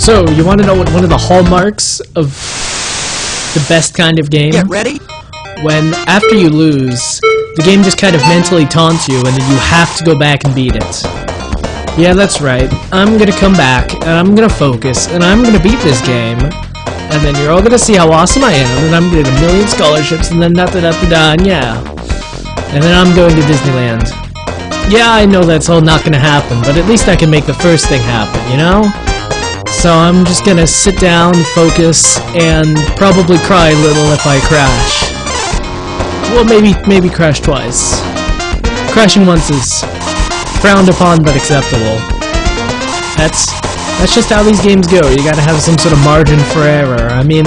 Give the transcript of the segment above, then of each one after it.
So, you want to know what one of the hallmarks of the best kind of game? Get ready? When, after you lose, the game just kind of mentally taunts you and then you have to go back and beat it. Yeah, that's right. I'm gonna come back, and I'm gonna focus, and I'm gonna beat this game. And then you're all gonna see how awesome I am, and I'm gonna get 1,000,000 scholarships, and then da-da-da-da-da, and yeah. And then I'm going to Disneyland. Yeah, I know that's all not gonna happen, but at least I can make the first thing happen, you know? So I'm just gonna sit down, focus, and probably cry a little if I crash. Well, maybe crash twice. Crashing once is frowned upon but acceptable. That's just how these games go. You gotta have some sort of margin for error. I mean,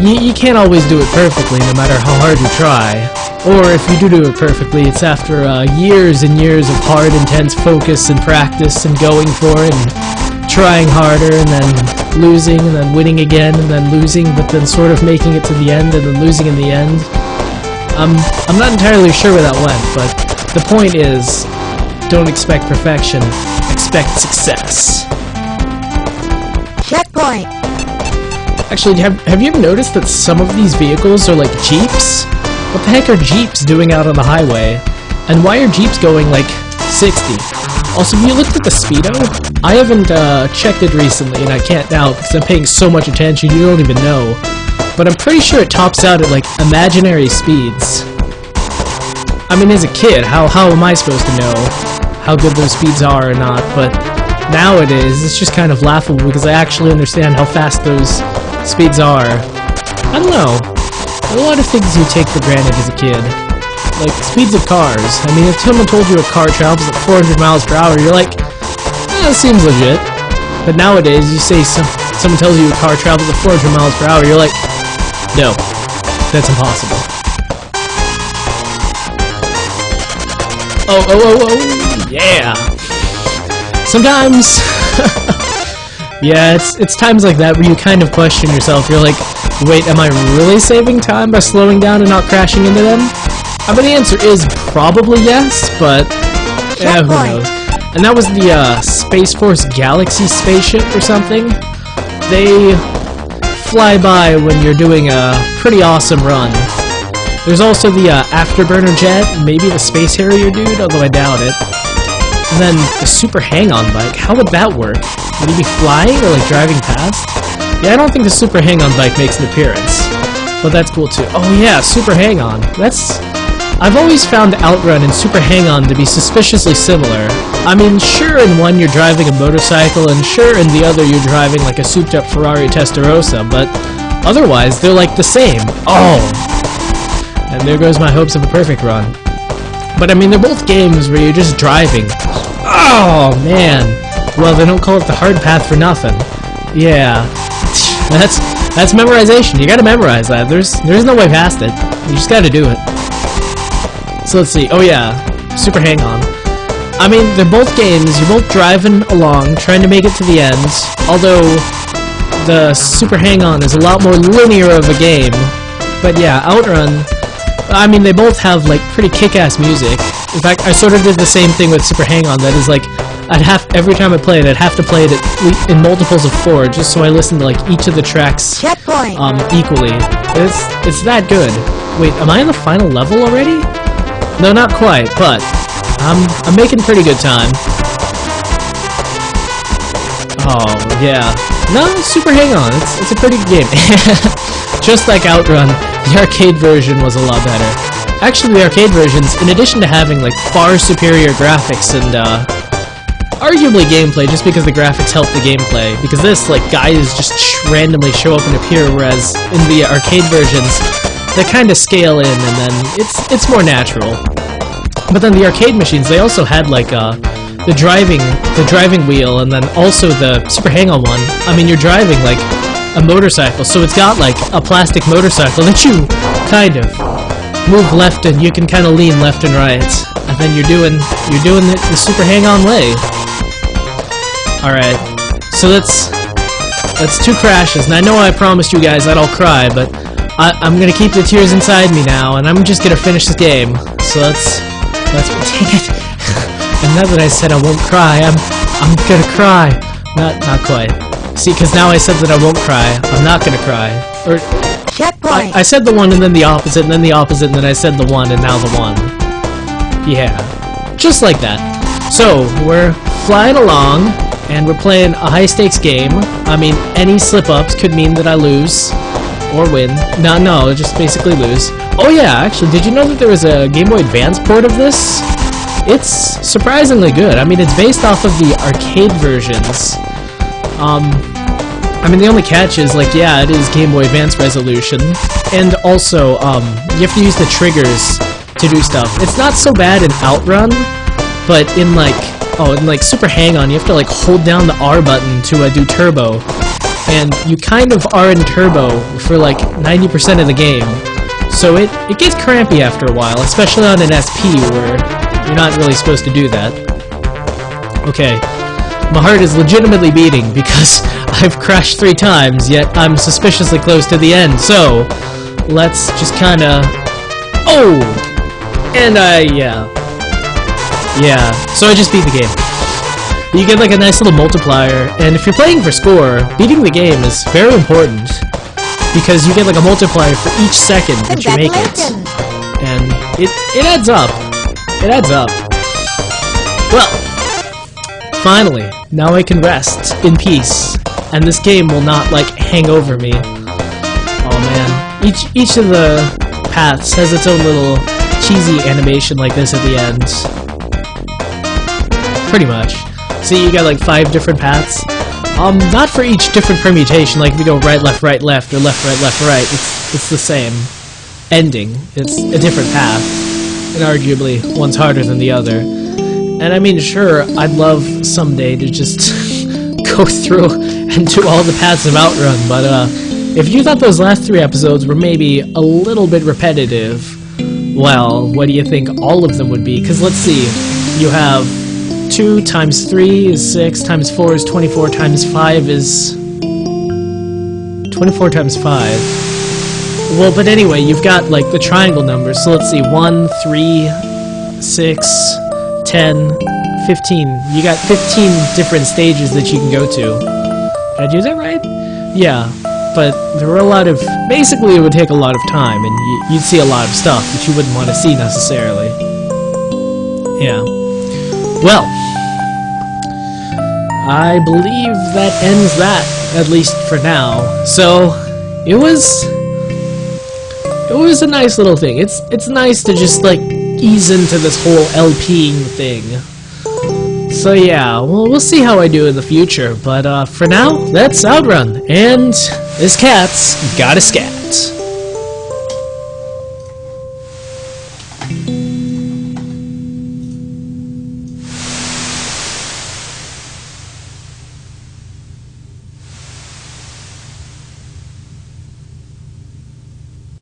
you can't always do it perfectly, no matter how hard you try. Or if you do it perfectly, it's after years and years of hard, intense focus and practice and going for it and trying harder and then losing and then winning again and then losing, but then sort of making it to the end and then losing in the end. I'm not entirely sure where that went, but the point is, don't expect perfection, expect success. Checkpoint! Actually, have you ever noticed that some of these vehicles are like Jeeps? What the heck are Jeeps doing out on the highway? And why are Jeeps going like 60? Also, have you looked at the speedo? I haven't checked it recently, and I can't now because I'm paying so much attention you don't even know. But I'm pretty sure it tops out at like imaginary speeds. I mean, as a kid, how am I supposed to know how good those speeds are or not? But nowadays, it's just kind of laughable because I actually understand how fast those speeds are. I don't know. There are a lot of things you take for granted as a kid. Like, speeds of cars. I mean, if someone told you a car travels at 400 miles per hour, you're like, that seems legit. But nowadays, you say someone tells you a car travels at 400 miles per hour, you're like, no, that's impossible. Oh, yeah. Sometimes, yeah, it's times like that where you kind of question yourself. You're like, wait, am I really saving time by slowing down and not crashing into them? I mean, the answer is probably yes, but yeah, who knows. And that was the Space Force Galaxy spaceship or something. They fly by when you're doing a pretty awesome run. There's also the Afterburner jet, maybe the Space Harrier dude, although I doubt it. And then the Super Hang-On bike, how would that work? Would he be flying or like driving past? Yeah, I don't think the Super Hang-On bike makes an appearance, but that's cool too. Oh yeah, Super Hang-On. I've always found Outrun and Super Hang-On to be suspiciously similar. I mean, sure in one you're driving a motorcycle, and sure in the other you're driving like a souped-up Ferrari Testarossa, but otherwise they're like the same. Oh! And there goes my hopes of a perfect run. But I mean, they're both games where you're just driving. Oh, man! Well, they don't call it the hard path for nothing. Yeah. That's memorization. You gotta memorize that. There's no way past it. You just gotta do it. So let's see. Oh yeah, Super Hang-On. I mean, they're both games. You're both driving along, trying to make it to the end. Although the Super Hang-On is a lot more linear of a game. But yeah, Outrun. I mean, they both have like pretty kick-ass music. In fact, I sort of did the same thing with Super Hang-On. That is like, every time I play it, I'd have to play it in multiples of 4, just so I listen to like each of the tracks equally. It's that good. Wait, am I in the final level already? No, not quite, but I'm making pretty good time. Oh yeah, no, Super Hang-On. It's a pretty good game. Just like Outrun, the arcade version was a lot better. Actually, the arcade versions, in addition to having like far superior graphics and arguably gameplay, just because the graphics help the gameplay, because this, like, guys just randomly show up and appear, whereas in the arcade versions, they kind of scale in, and then it's more natural. But then the arcade machines, they also had, like, the driving wheel, and then also the Super Hang-On one. I mean, you're driving, like, a motorcycle, so it's got, like, a plastic motorcycle that you kind of move left, and you can kind of lean left and right, and then you're doing the Super Hang-On way. Alright, so that's 2 crashes, and I know I promised you guys that I'll cry, but I'm gonna keep the tears inside me now, and I'm just gonna finish the game. So let's take it. And now that I said I won't cry, I'm gonna cry. Not quite. See, because now I said that I won't cry. I'm not gonna cry. Or I said the one and then the opposite and then the opposite and then I said the one and now the one. Yeah. Just like that. So, we're flying along and we're playing a high-stakes game. I mean, any slip-ups could mean that I lose. Or win. No, just basically lose. Oh yeah, actually, did you know that there was a Game Boy Advance port of this? It's surprisingly good. I mean, it's based off of the arcade versions. I mean, the only catch is, like, yeah, it is Game Boy Advance resolution. And also, you have to use the triggers to do stuff. It's not so bad in Outrun, but in, like, Super Hang-On, you have to, like, hold down the R button to do turbo. And you kind of are in turbo for like 90% of the game. So it gets crampy after a while, especially on an SP where you're not really supposed to do that. Okay, my heart is legitimately beating because I've crashed 3 times, yet I'm suspiciously close to the end, so let's just kinda... Oh! And yeah, so I just beat the game. You get like a nice little multiplier, and if you're playing for score, beating the game is very important because you get like a multiplier for each second that you make it, and it adds up. It adds up. Well, finally, now I can rest in peace, and this game will not like hang over me. Oh man, each of the paths has its own little cheesy animation like this at the end. Pretty much. See, you got like 5 different paths. Not for each different permutation, like if you go right, left, or left, right, it's the same ending. It's a different path, and arguably one's harder than the other. And I mean, sure, I'd love someday to just go through and do all the paths of Outrun, but if you thought those last 3 episodes were maybe a little bit repetitive, well, what do you think all of them would be? Because let's see, you have 2 times 3 is 6, times 4 is 24, times 5 is... 24 times 5. Well, but anyway, you've got, like, the triangle numbers, so let's see, 1, 3, 6, 10, 15. You got 15 different stages that you can go to. Did I do that right? Yeah, but there were a lot of... Basically, it would take a lot of time, and you'd see a lot of stuff that you wouldn't want to see, necessarily. Yeah. Well, I believe that ends that, at least for now. So, it was a nice little thing. It's nice to just, like, ease into this whole LPing thing. So yeah, well, we'll see how I do in the future, but for now, that's Outrun, and this cat's got a scat.